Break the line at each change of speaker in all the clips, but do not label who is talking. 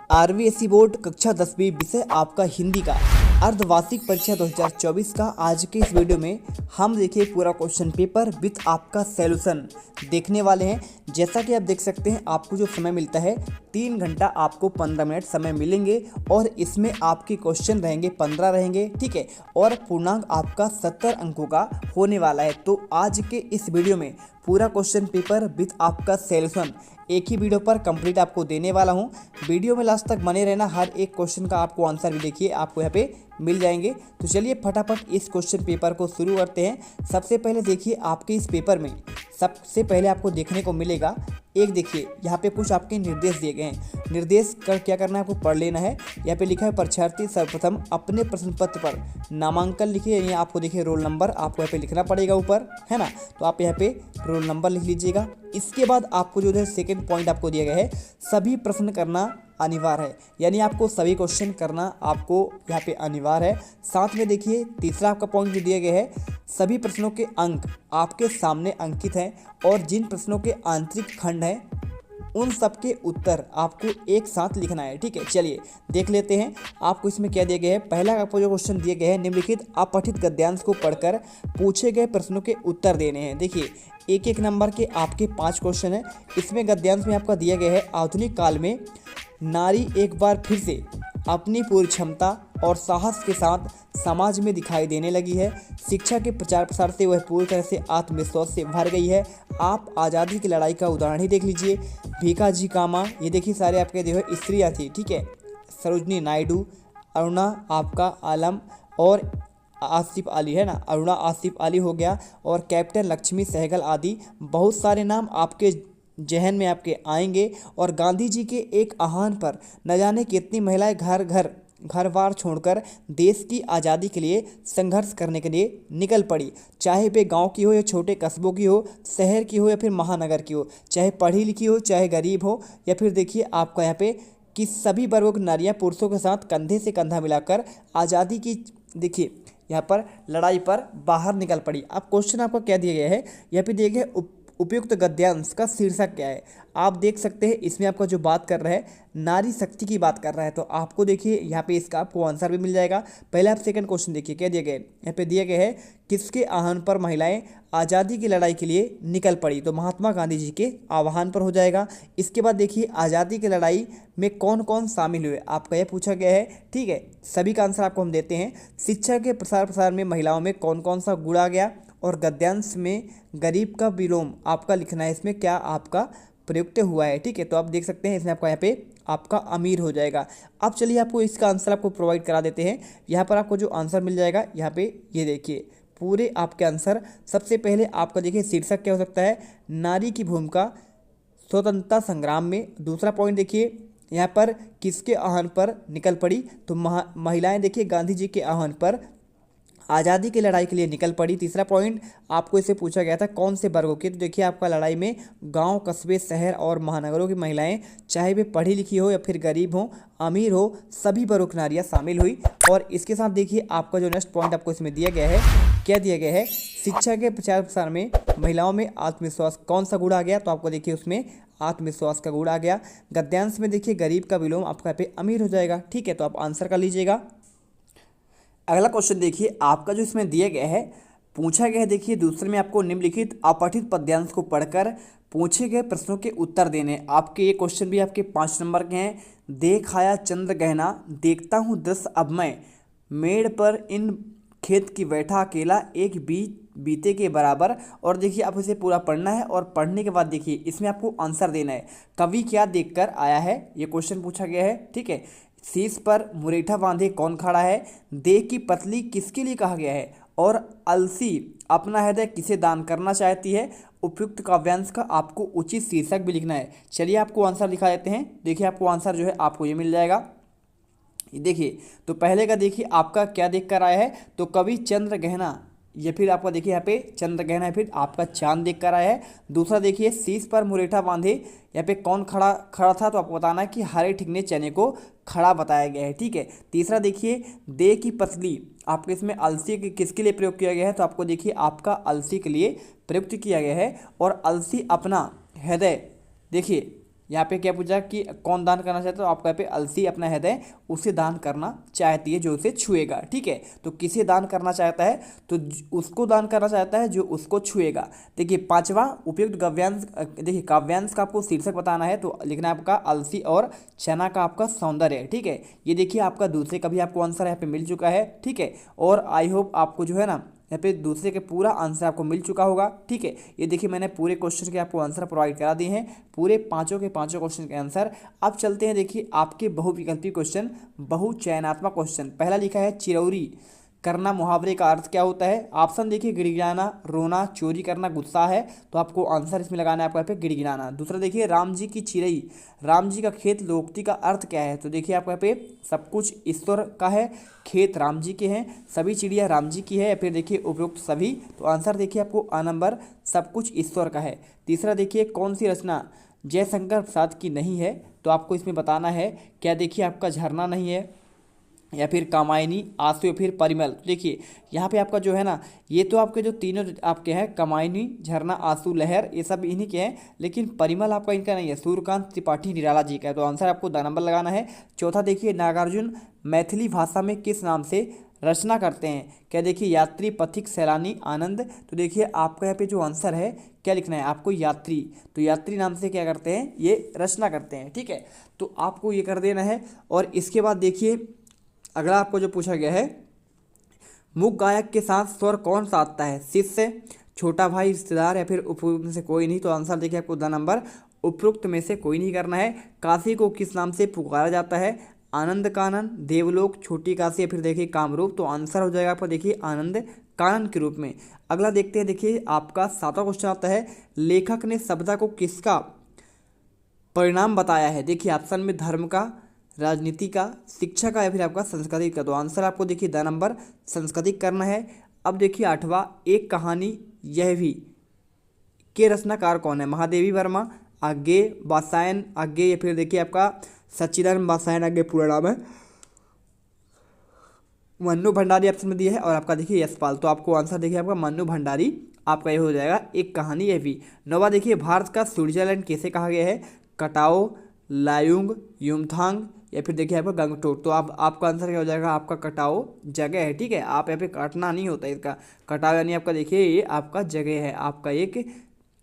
आरवीएसई board कक्षा 10वीं विषय आपका हिंदी का अर्धवार्षिक परीक्षा 2024 का आज के इस वीडियो में हम देखिए पूरा क्वेश्चन पेपर विथ आपका सॉल्यूशन देखने वाले हैं। जैसा कि आप देख सकते हैं आपको जो समय मिलता है 3 घंटा आपको 15 मिनट समय मिलेंगे और इसमें आपके क्वेश्चन रहेंगे 15 रहेंगे, ठीक है। और पूर्णांक आपका 70 अंकों का होने वाला है। तो आज के इस वीडियो में पूरा क्वेश्चन पेपर विथ आपका सॉल्यूशन एक ही वीडियो पर कंप्लीट आपको देने वाला हूं। वीडियो में लास्ट तक बने रहना, हर एक क्वेश्चन का आपको आंसर भी देखिए आपको यहाँ पे मिल जाएंगे। तो चलिए फटाफट इस क्वेश्चन पेपर को शुरू करते हैं। सबसे पहले देखिए आपके इस पेपर में सबसे पहले आपको देखने को मिलेगा एक, देखिए यहाँ पे कुछ आपके निर्देश दिए गए हैं। निर्देश कर क्या करना है आपको पढ़ लेना है। यहाँ पे लिखा है परीक्षार्थी सर्वप्रथम अपने प्रश्न पत्र पर नामांकन लिखिए। यानी आपको देखिए रोल नंबर आपको यहाँ पे लिखना पड़ेगा ऊपर, है ना। तो आप यहाँ पे रोल नंबर लिख लीजिएगा। इसके बाद आपको जो है सेकंड पॉइंट आपको दिया गया है सभी प्रश्न करना अनिवार्य है। यानी आपको सभी क्वेश्चन करना आपको यहाँ पे अनिवार्य है। साथ में देखिए तीसरा आपका पॉइंट जो दिया गया है सभी प्रश्नों के अंक आपके सामने अंकित हैं और जिन प्रश्नों के आंतरिक खंड हैं उन सब के उत्तर आपको एक साथ लिखना है, ठीक है। चलिए देख लेते हैं आपको इसमें क्या दिया गया है। पहला आपको जो क्वेश्चन दिए गए हैं निम्नलिखित अपठित गद्यांश को पढ़कर पूछे गए प्रश्नों के उत्तर देने हैं। देखिए एक एक नंबर के आपके 5 क्वेश्चन हैं। इसमें गद्यांश में आपका दिया गया है आधुनिक काल में नारी एक बार फिर से अपनी पूरी क्षमता और साहस के साथ समाज में दिखाई देने लगी है। शिक्षा के प्रचार प्रसार से वह पूरी तरह से आत्मविश्वास से भर गई है। आप आज़ादी की लड़ाई का उदाहरण ही देख लीजिए। भीखाजी कामा, ये देखिए सारे आपके जो है स्त्रियाँ थी, ठीक है। सरोजनी नायडू, अरुणा आपका आलम और आसिफ अली, है ना। अरुणा आसिफ अली हो गया और कैप्टन लक्ष्मी सहगल आदि बहुत सारे नाम आपके जहन में आपके आएंगे। और गांधी जी के एक आह्वान पर न जाने कितनी महिलाएं घर बार छोड़कर देश की आज़ादी के लिए संघर्ष करने के लिए निकल पड़ी। चाहे वे गांव की हो या छोटे कस्बों की हो, शहर की हो या फिर महानगर की हो, चाहे पढ़ी लिखी हो चाहे गरीब हो, या फिर देखिए आपका यहाँ पे कि सभी वर्गों की नारियाँ पुरुषों के साथ कंधे से कंधा मिलाकर आज़ादी की देखिए यहाँ पर लड़ाई पर बाहर निकल पड़ी। अब क्वेश्चन आपको क्या दिया गया है, यहाँ पे दिया गया है उपयुक्त गद्यांश का शीर्षक क्या है। आप देख सकते हैं इसमें आपका जो बात कर रहा है नारी शक्ति की बात कर रहा है। तो आपको देखिए यहाँ पे इसका आपको आंसर भी मिल जाएगा। पहले आप सेकंड क्वेश्चन देखिए क्या दिया गया है। यहाँ पे दिया गया है किसके आह्वान पर महिलाएं आज़ादी की लड़ाई के लिए निकल पड़ी। तो महात्मा गांधी जी के आह्वान पर हो जाएगा। इसके बाद देखिए आज़ादी की लड़ाई में कौन कौन शामिल हुए आपका यह पूछा गया है, ठीक है। सभी का आंसर आपको हम देते हैं। शिक्षा के प्रसार में महिलाओं में कौन कौन सा गुण आ गया। और गद्यांश में गरीब का विलोम आपका लिखना है, इसमें क्या आपका प्रयुक्त हुआ है, ठीक है। तो आप देख सकते हैं इसमें आपका यहाँ पे आपका अमीर हो जाएगा। अब चलिए आपको इसका आंसर आपको प्रोवाइड करा देते हैं। यहाँ पर आपको जो आंसर मिल जाएगा यहाँ पे ये देखिए पूरे आपके आंसर। सबसे पहले आपका देखिए शीर्षक क्या हो सकता है, नारी की भूमिका स्वतंत्रता संग्राम में। दूसरा पॉइंट देखिए यहाँ पर किसके आह्वान पर निकल पड़ी। तो महिलाएं देखिए गांधी जी के आह्वान पर आज़ादी की लड़ाई के लिए निकल पड़ी। तीसरा पॉइंट आपको इसे पूछा गया था कौन से वर्गों के। तो देखिए आपका लड़ाई में गांव, कस्बे, शहर और महानगरों की महिलाएं, चाहे वे पढ़ी लिखी हो या फिर गरीब हो, अमीर हो, सभी वर्गों की नारियाँ शामिल हुई। और इसके साथ देखिए आपका जो नेक्स्ट पॉइंट आपको इसमें दिया गया है, क्या दिया गया है, शिक्षा के प्रचार प्रसार में महिलाओं में आत्मविश्वास कौन सा गुण आ गया। तो आपको देखिए उसमें आत्मविश्वास का गुण आ गया। गद्यांश में देखिए गरीब का विलोम आपका पे अमीर हो जाएगा, ठीक है। तो आप आंसर कर लीजिएगा। अगला क्वेश्चन देखिए आपका जो इसमें दिया गया है पूछा गया है, देखिए दूसरे में आपको निम्नलिखित अपठित पद्यांश को पढ़कर पूछे गए प्रश्नों के उत्तर देने। आपके ये क्वेश्चन भी आपके 5 नंबर के हैं। देख आया चंद्र गहना, देखता हूँ दृश्य अब मैं, मेड़ पर इन खेत की बैठा अकेला, एक बीते के बराबर। और देखिए आप इसे पूरा पढ़ना है और पढ़ने के बाद देखिए इसमें आपको आंसर देना है। कवि क्या देखकर आया है, ये क्वेश्चन पूछा गया है, ठीक है। शीश पर मुरेठा बांधे कौन खड़ा है, देह की पतली किसके लिए कहा गया है, और अलसी अपना हृदय किसे दान करना चाहती है। उपयुक्त काव्यांश का आपको उचित शीर्षक भी लिखना है। चलिए आपको आंसर लिखा देते हैं। देखिए आपको आंसर जो है आपको ये मिल जाएगा। देखिए तो पहले का देखिए आपका क्या देख कर आया है, तो कवि चंद्र गहना, या फिर आपका देखिए यहाँ पे चंद्र गहना है, फिर आपका चांद देख कर आया है। दूसरा देखिए शीश पर मुरेठा बांधे, यहाँ पे कौन खड़ा था। तो आपको बताना है कि हरे ठिकने चने को खड़ा बताया गया है, ठीक है। तीसरा देखिए देह की पतली, आपके इसमें अलसी किसके लिए प्रयोग किया गया है। तो आपको देखिए आपका अलसी के लिए प्रयुक्त किया गया है। और अलसी अपना हृदय देखिए यहाँ पे क्या पूछा कि कौन दान करना चाहता है, तो आपका यहाँ पे अलसी अपना हृदय उसे दान करना चाहती है जो उसे छुएगा। ठीक है, तो किसे दान करना चाहता है, तो उसको दान करना चाहता है जो उसको छुएगा। देखिए पांचवा उपयुक्त काव्यांश, देखिए काव्यांश का आपको शीर्षक बताना है, तो लिखना है आपका अलसी और चना का आपका सौंदर्य। ठीक है, ये देखिए आपका दूसरे का भी आपको आंसर यहाँ पे मिल चुका है। ठीक है, और आई होप आपको जो है ना यहाँ पे दूसरे के पूरा आंसर आपको मिल चुका होगा। ठीक है, ये देखिए मैंने पूरे क्वेश्चन के आपको आंसर प्रोवाइड करा दिए हैं, पूरे पांचों के पांचों क्वेश्चन के आंसर। अब चलते हैं देखिए आपके बहुविकल्पी क्वेश्चन, बहुचयनात्मक क्वेश्चन। पहला लिखा है चिरौरी करना मुहावरे का अर्थ क्या होता है। ऑप्शन देखिए गिड़गिड़ाना, रोना, चोरी करना, गुस्सा है, तो आपको आंसर इसमें लगाना है आपको यहाँ पे गिड़गिड़ाना। दूसरा देखिए राम जी की चिरई, राम जी का खेत, लोकोक्ति का अर्थ क्या है, तो देखिए आपको यहाँ पे सब कुछ ईश्वर का है, खेत राम जी के हैं, सभी चिड़िया राम जी की है, या फिर देखिए उपरोक्त सभी, तो आंसर देखिए आपको आ नंबर सब कुछ ईश्वर का है। तीसरा देखिए कौन सी रचना जयशंकर प्रसाद की नहीं है, तो आपको इसमें बताना है क्या, देखिए आपका झरना नहीं है, या फिर कामायनी, आंसू, या फिर परिमल। देखिए यहाँ पे आपका जो है ना, ये तो आपके जो तीनों आपके हैं, कामायनी, झरना, आंसू, लहर, ये सब इन्हीं के हैं, लेकिन परिमल आपका इनका नहीं है, सूर्यकांत त्रिपाठी निराला जी का है, तो आंसर आपको 2 नंबर लगाना है। चौथा देखिए नागार्जुन मैथिली भाषा में किस नाम से रचना करते हैं, क्या देखिए यात्री, पथिक, सैलानी, आनंद, तो देखिए आपका यहाँ पे जो आंसर है क्या लिखना है आपको, यात्री, तो यात्री नाम से क्या करते हैं, ये रचना करते हैं। ठीक है, तो आपको ये कर देना है। और इसके बाद देखिए अगला आपको जो पूछा गया है, मुख गायक के साथ स्वर कौन सा आता है, शिष्य, छोटा भाई, रिश्तेदार, या फिर उपयुक्त में से कोई नहीं, तो आंसर देखिए आपको 2 नंबर उपयुक्त में से कोई नहीं करना है। काशी को किस नाम से पुकारा जाता है, आनंद कानन, देवलोक, छोटी काशी, या फिर देखिए कामरूप, तो आंसर हो जाएगा आपको देखिए आनंद कानन के रूप में। अगला देखते हैं, देखिए आपका 7वां क्वेश्चन आता है, लेखक ने सभ्यता को किसका परिणाम बताया है। देखिए ऑप्शन में धर्म का, राजनीति का, शिक्षा का, या फिर आपका संस्कृति का, तो आंसर आपको देखिए 2 नंबर संस्कृति करना है। अब देखिए 8वां, एक कहानी यह भी के रचनाकार कौन है, महादेवी वर्मा, आगे वात्स्यायन, आगे, या फिर देखिए आपका सच्चिदानंद वात्स्यायन, आगे पूरा नाम है, मन्नू भंडारी ऑप्शन में दिया है, और आपका देखिए यशपाल, तो आपको आंसर देखिए आपका मन्नू भंडारी आपका ये हो जाएगा, एक कहानी यह भी। 9वां देखिए भारत का स्विट्जरलैंड कैसे कहा गया है, कटाओ, लायुंग, युमथांग, या फिर देखिए आपका गंगटोक, तो आप आपका आंसर क्या हो जाएगा, आपका कटाओ जगह है। ठीक है, आप यहाँ पे काटना नहीं होता इसका, कटाओ यानी आपका देखिए ये आपका जगह है, आपका एक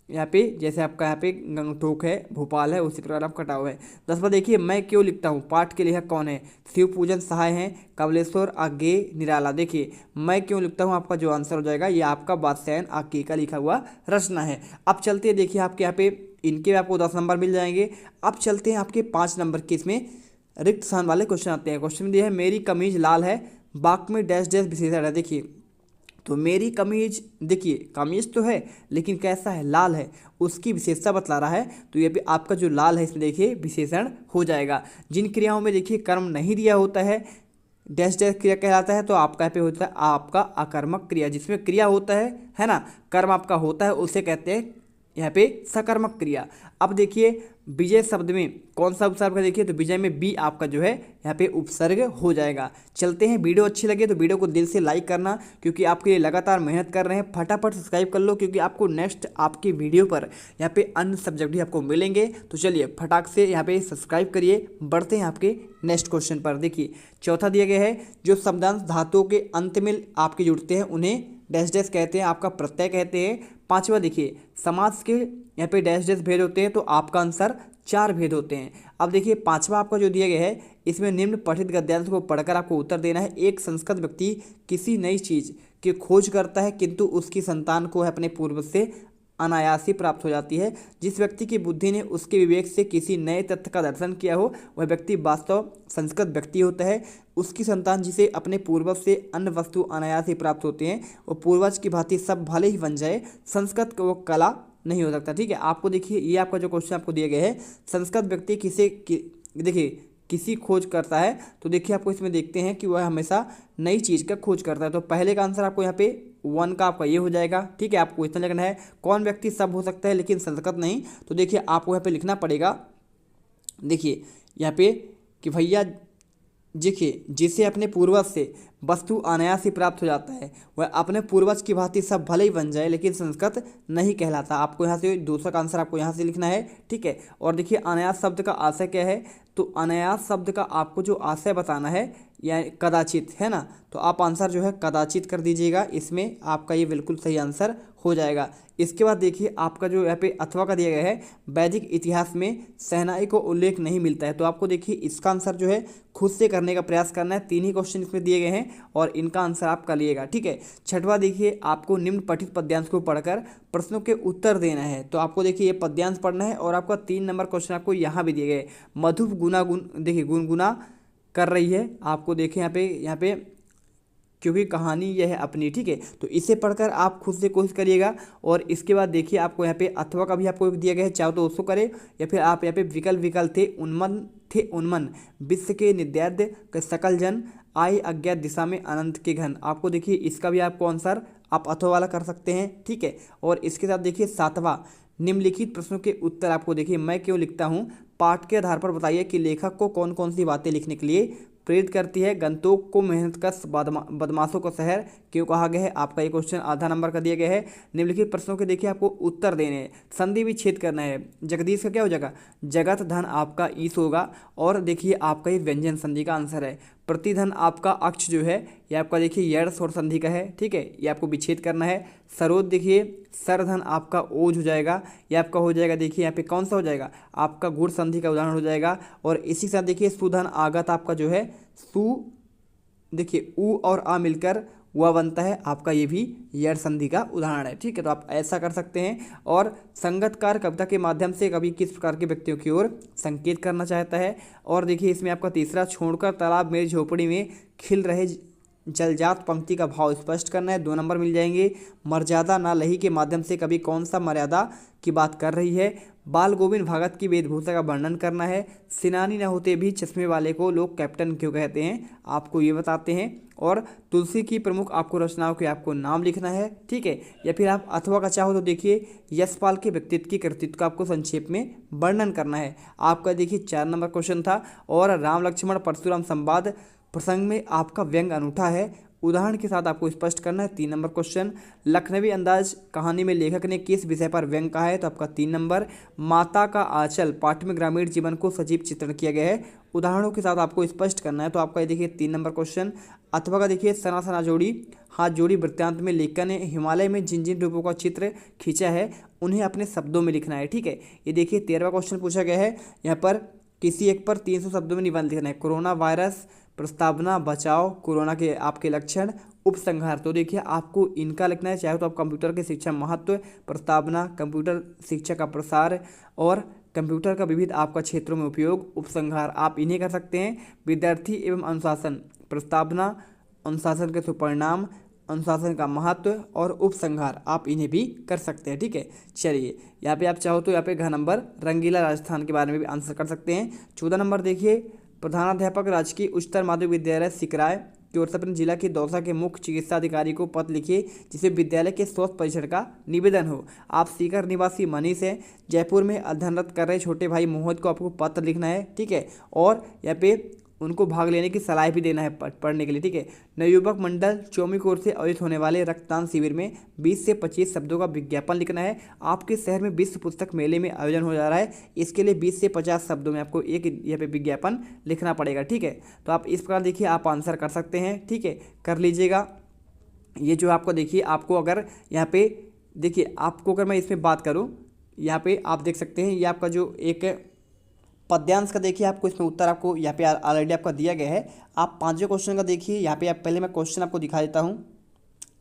यहाँ पे, जैसे आपका यहाँ पे गंगटोक है, भोपाल है, उसी प्रकार आप कटाओ है। 10वां देखिए मैं क्यों लिखता हूँ, पाठ के लेखक कौन है, शिव पूजन सहाय हैं, कमलेश्वर, आगे, निराला। देखिए मैं क्यों लिखता हूँ आपका जो आंसर हो जाएगा ये आपका वात्स्यायन आगे का लिखा हुआ रचना है। अब चलते हैं देखिए आपके यहाँ पे इनके आपको 10 नंबर मिल जाएंगे। अब चलते हैं आपके 5 नंबर के इसमें रिक्त स्थान वाले क्वेश्चन आते हैं। क्वेश्चन दिया है मेरी कमीज लाल है, वाक्य में डैश डैश विशेषण है। देखिए तो मेरी कमीज, देखिए कमीज तो है लेकिन कैसा है, लाल है, उसकी विशेषता बतला रहा है, तो ये भी आपका जो लाल है इसमें देखिए विशेषण हो जाएगा। जिन क्रियाओं में देखिए कर्म नहीं दिया होता है डैश डैश क्रिया कहलाता है, तो आपका यहाँ पे होता है आपका अकर्मक क्रिया। जिसमें क्रिया होता है ना, कर्म आपका होता है, उसे कहते हैं यहाँ पे सकर्मक क्रिया। अब देखिए विजय शब्द में कौन सा उपसर्ग है, देखिए तो विजय में बी आपका जो है यहाँ पे उपसर्ग हो जाएगा। चलते हैं, वीडियो अच्छी लगे तो वीडियो को दिल से लाइक करना, क्योंकि आपके लिए लगातार मेहनत कर रहे हैं। फटाफट सब्सक्राइब कर लो, क्योंकि आपको नेक्स्ट आपकी वीडियो पर यहाँ पे अन्य सब्जेक्ट भी आपको मिलेंगे। तो चलिए फटाक से यहाँ पे सब्सक्राइब करिए, बढ़ते हैं आपके नेक्स्ट क्वेश्चन पर। देखिए चौथा दिया गया है जो शब्दांश धातुओं के अंत में आपके जुड़ते हैं उन्हें डैश डैश कहते हैं, आपका प्रत्यय कहते हैं। 5वां देखिए समास के यहाँ पे डैश डैश भेद होते हैं, तो आपका आंसर 4 भेद होते हैं। अब देखिए 5वां आपका जो दिया गया है इसमें निम्न पठित गद्यांश को पढ़कर आपको उत्तर देना है। एक संस्कृत व्यक्ति किसी नई चीज़ की खोज करता है किंतु उसकी संतान को अपने पूर्वज से अनायास ही प्राप्त हो जाती है। जिस व्यक्ति की बुद्धि ने उसके विवेक से किसी नए तथ्य का दर्शन किया हो वह व्यक्ति वास्तव संस्कृत व्यक्ति होता है। उसकी संतान जिसे अपने पूर्वज से अन्य वस्तु अनायास ही प्राप्त होते हैं वो पूर्वज की भांति सब भले ही बन जाए, संस्कृत को वो कला नहीं हो सकता। ठीक है, आपको देखिए ये आपका जो क्वेश्चन आपको दिया गया है संस्कृत व्यक्ति देखिए किसी खोज करता है, तो देखिए आपको इसमें देखते हैं कि वह हमेशा नई चीज़ का खोज करता है। तो पहले का आंसर आपको यहाँ पे 1 का आपका ये हो जाएगा। ठीक है, आपको इतना लिखना है। कौन व्यक्ति सब हो सकता है लेकिन संस्कृत नहीं, तो देखिए आपको यहाँ पे लिखना पड़ेगा, देखिए यहाँ पे कि भैया देखिए, जिसे अपने पूर्वज से वस्तु अनायास ही प्राप्त हो जाता है वह अपने पूर्वज की भांति सब भले ही बन जाए लेकिन संस्कृत नहीं कहलाता। आपको यहाँ से दूसरा का आंसर आपको यहाँ से लिखना है, ठीक है। और देखिए अनायास शब्द का आशय क्या है, तो अनायास शब्द का आपको जो आशय बताना है या कदाचित, है ना, तो आप आंसर जो है कदाचित कर दीजिएगा, इसमें आपका ये बिल्कुल सही आंसर हो जाएगा। इसके बाद देखिए आपका जो यहाँ पे अथवा का दिया गया है, वैदिक इतिहास में शहनाई को उल्लेख नहीं मिलता है, तो आपको देखिए इसका आंसर जो है खुद से करने का प्रयास करना है। 3 ही क्वेश्चन इसमें दिए गए हैं और इनका आंसर आप कर लिएगा, ठीक है। छठवां देखिए आपको निम्न पठित पद्यांश को पढ़कर प्रश्नों के उत्तर देना है, तो आपको देखिए ये पद्यांश पढ़ना है और आपका 3 नंबर क्वेश्चन आपको यहाँ भी दिए गए। मधु गुनागुन देखिए गुनगुना कर रही है, आपको देखिए यहाँ पे क्योंकि कहानी यह है अपनी, ठीक है, तो इसे पढ़कर आप खुद से कोशिश करिएगा। और इसके बाद देखिए आपको यहाँ पे अथवा का भी आपको दिया गया है, चाहो तो उसको करें या फिर आप यहाँ पे विकल थे उन्मन विश्व के निद्याद्य के सकल जन आई अज्ञात दिशा में अनंत के घन। आपको देखिए इसका भी आपको आंसर आप अथवा वाला कर सकते हैं, ठीक है। और इसके साथ देखिए 7वां निम्नलिखित प्रश्नों के उत्तर आपको देखिए मैं क्यों लिखता हूँ, पाठ के आधार पर बताइए कि लेखक को कौन कौन सी बातें लिखने के लिए प्रेरित करती है। गंतोक को मेहनतकश बदमाशों का शहर क्यों कहा गया है, आपका ये क्वेश्चन आधा नंबर का दिया गया है। निम्नलिखित प्रश्नों के देखिए आपको उत्तर देने हैं, संधि विच्छेद करना है। जगदीश का क्या हो जाएगा, जगत धन आपका ईस होगा। और देखिए आपका ये व्यंजन संधि का आंसर है। प्रतिधन आपका अक्ष जो है ये आपका देखिए यड़ स्वर संधि का है, ठीक है, ये आपको विच्छेद करना है। सरोद देखिए सरधन आपका ओज हो जाएगा, ये आपका हो जाएगा देखिए यहाँ पे कौन सा हो जाएगा, आपका गुड़ संधि का उदाहरण हो जाएगा। और इसी के साथ देखिए सुधन आगत आपका जो है सु देखिए उ और आ मिलकर वह बनता है, आपका ये भी यड़ संधि का उदाहरण है, ठीक है। तो आप ऐसा कर सकते हैं। और संगतकार कविता के माध्यम से कवि किस प्रकार के व्यक्तियों की ओर संकेत करना चाहता है। और देखिए इसमें आपका तीसरा, छोड़कर तालाब मेरी झोपड़ी में खिल रहे जलजात पंक्ति का भाव स्पष्ट करना है, 2 नंबर मिल जाएंगे। मर्यादा ना लही के माध्यम से कभी कौन सा मर्यादा की बात कर रही है। बाल गोविंद भगत की वेशभूषा का वर्णन करना है। सेनानी न होते भी चश्मे वाले को लोग कैप्टन क्यों कहते हैं, आपको ये बताते हैं। और तुलसी की प्रमुख आपको रचनाओं के आपको नाम लिखना है, ठीक है। या फिर आप अथवा का चाहो तो देखिए यशपाल के व्यक्तित्व की कृतित्व का आपको संक्षेप में वर्णन करना है, आपका देखिए 4 नंबर क्वेश्चन था। और राम लक्ष्मण परशुराम संवाद प्रसंग में आपका व्यंग अनूठा है, उदाहरण के साथ आपको स्पष्ट करना है, 3 नंबर क्वेश्चन। लखनवी अंदाज कहानी में लेखक ने किस विषय पर व्यंग कहा है, तो आपका 3 नंबर। माता का आंचल पाठ में ग्रामीण जीवन को सजीव चित्रण किया गया है, उदाहरणों के साथ आपको स्पष्ट करना है, तो आपका ये देखिए 3 नंबर क्वेश्चन। अथवा का देखिए सना सना जोड़ी हाथ जोड़ी वृत्तांत में लेखक ने हिमालय में जिन जिन रूपों का चित्र खींचा है उन्हें अपने शब्दों में लिखना है, ठीक है। ये देखिए 13वां क्वेश्चन पूछा गया है, यहाँ पर किसी एक पर 300 शब्दों में निबंध लिखना है। कोरोना वायरस, प्रस्तावना, बचाव, कोरोना के आपके लक्षण, उपसंहार। तो देखिए आपको इनका लिखना है, चाहे तो आप कंप्यूटर की शिक्षा महत्व, प्रस्तावना, कंप्यूटर शिक्षा का प्रसार और कंप्यूटर का विविध आपका क्षेत्रों में उपयोग, उपसंहार, आप इन्हें कर सकते हैं। विद्यार्थी एवं अनुशासन, प्रस्तावना, अनुशासन के सुपरिणाम, अनुशासन का महत्व और उपसंहार, आप इन्हें भी कर सकते हैं, ठीक है। चलिए यहाँ पे आप चाहो तो यहाँ पे घ नंबर रंगीला राजस्थान के बारे में भी आंसर कर सकते हैं। 14 नंबर देखिए प्रधानाध्यापक राजकीय उच्चतर माध्यमिक विद्यालय सिकराय की ओर से अपने जिला के दौसा के मुख्य चिकित्सा अधिकारी को पत्र लिखिए जिसे विद्यालय के स्वास्थ्य परीक्षण का निवेदन हो। आप सीकर निवासी मनीष हैं, जयपुर में अध्ययनरत कर रहे छोटे भाई मोहित को आपको पत्र लिखना है, ठीक है। और यहाँ पे उनको भाग लेने की सलाह भी देना है पढ़ने के लिए, ठीक है। नवयुवक मंडल चौमी की ओर से आयोजित होने वाले रक्तदान शिविर में 20 से 25 शब्दों का विज्ञापन लिखना है। आपके शहर में विश्व पुस्तक मेले में आयोजन हो जा रहा है, इसके लिए 20 से 50 शब्दों में आपको एक यहाँ पे विज्ञापन लिखना पड़ेगा, ठीक है। तो आप इस प्रकार देखिए आप आंसर कर सकते हैं, ठीक है, कर लीजिएगा। ये जो आपको देखिए आपको अगर यहाँ पे देखिए आपको अगर मैं इसमें बात करूँ, यहाँ पे आप देख सकते हैं ये आपका जो एक पद्यांश का देखिए आपको इसमें उत्तर आपको यहाँ पे ऑलरेडी आपका दिया गया है। आप 5वें क्वेश्चन का देखिए यहाँ पे, आप पहले मैं क्वेश्चन आपको दिखा देता हूँ।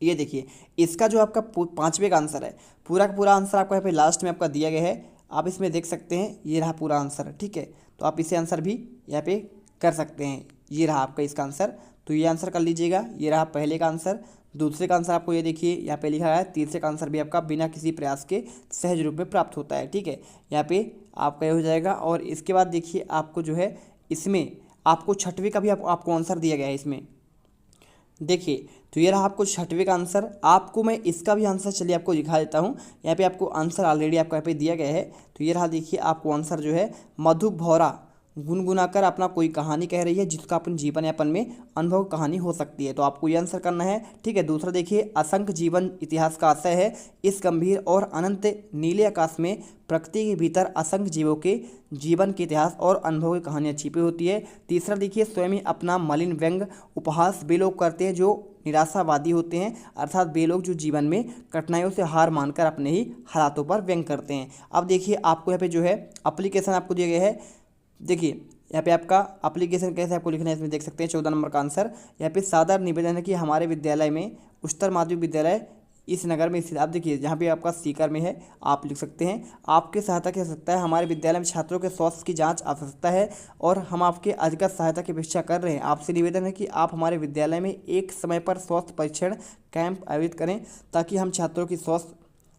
ये देखिए इसका जो आपका 5वें का आंसर है, पूरा का पूरा आंसर आपको यहाँ पे लास्ट में आपका दिया गया है, आप इसमें देख सकते हैं, ये रहा पूरा आंसर, ठीक है। तो आप इसे आंसर भी यहाँ पे कर सकते हैं, ये रहा आपका इसका आंसर, तो ये आंसर कर लीजिएगा। ये रहा पहले का आंसर। दूसरे का आंसर आपको ये देखिए यहाँ पे लिखा है। तीसरे का आंसर भी आपका बिना किसी प्रयास के सहज रूप में प्राप्त होता है, ठीक है, यहाँ पे आपका ये हो जाएगा। और इसके बाद देखिए आपको जो है इसमें आपको 6वीं का भी आपको आंसर दिया गया है इसमें, देखिए। तो ये रहा आपको 6वीं का आंसर। आपको मैं इसका भी आंसर चलिए आपको दिखा देता हूँ, यहाँ पे आपको आंसर ऑलरेडी आपको यहाँ पे दिया गया है। तो ये रहा देखिए आपको आंसर जो है मधु भौरा गुनगुनाकर अपना कोई कहानी कह रही है जिसका अपन जीवन यापन में अनुभव कहानी हो सकती है। तो आपको ये आंसर करना है, ठीक है। दूसरा देखिए, असंख्य जीवन इतिहास का आशय है। इस गंभीर और अनंत नीले आकाश में प्रकृति के भीतर असंख्य जीवों के जीवन के इतिहास और अनुभव की कहानियाँ छिपी होती है। तीसरा देखिए, स्वयं ही अपना मलिन व्यंग उपहास वे लोग करते हैं जो निराशावादी होते हैं, अर्थात वे लोग जो जीवन में कठिनाइयों से हार मानकर अपने ही हालातों पर व्यंग करते हैं। अब देखिए, आपको यहाँ पे जो है एप्लीकेशन आपको दिया गया है। देखिए यहाँ पे आपका एप्लीकेशन कैसे आपको लिखना है, इसमें देख सकते हैं 14 नंबर का आंसर। यहाँ पे सादर निवेदन है कि हमारे विद्यालय में, उच्चतर माध्यमिक विद्यालय इस नगर में स्थित, आप देखिए जहाँ पे आपका सीकर में है, आप लिख सकते हैं आपके सहायता की आवश्यकता है। हमारे विद्यालय में छात्रों के स्वास्थ्य की जांच आवश्यकता है और हम आपके अधिगत सहायता की अपेक्षा कर रहे हैं। आपसे निवेदन है कि आप हमारे विद्यालय में एक समय पर स्वास्थ्य परीक्षण कैंप आयोजित करें ताकि हम छात्रों की स्वास्थ्य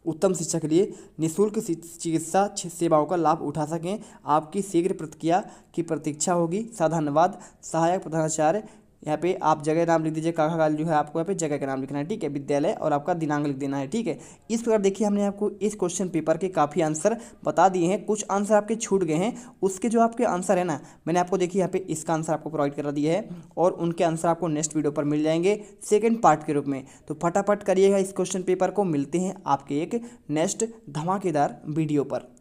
उत्तम शिक्षा के लिए निःशुल्क चिकित्सा सेवाओं का लाभ उठा सकें। आपकी शीघ्र प्रतिक्रिया की प्रतीक्षा होगी। धन्यवाद। सहायक प्रधानाचार्य, यहाँ पे आप जगह नाम लिख दीजिए, काका काल जो है आपको यहाँ पे जगह का नाम लिखना है, ठीक है। विद्यालय और आपका दिनांक लिख देना है, ठीक है। इस प्रकार देखिए हमने आपको इस क्वेश्चन पेपर के काफ़ी आंसर बता दिए हैं। कुछ आंसर आपके छूट गए हैं, उसके जो आपके आंसर है ना, मैंने आपको देखिए यहाँ पे इसका आंसर आपको प्रोवाइड करा दिया है और उनके आंसर आपको नेक्स्ट वीडियो पर मिल जाएंगे सेकेंड पार्ट के रूप में। तो फटाफट करिएगा इस क्वेश्चन पेपर को। मिलते हैं आपके एक नेक्स्ट धमाकेदार वीडियो पर।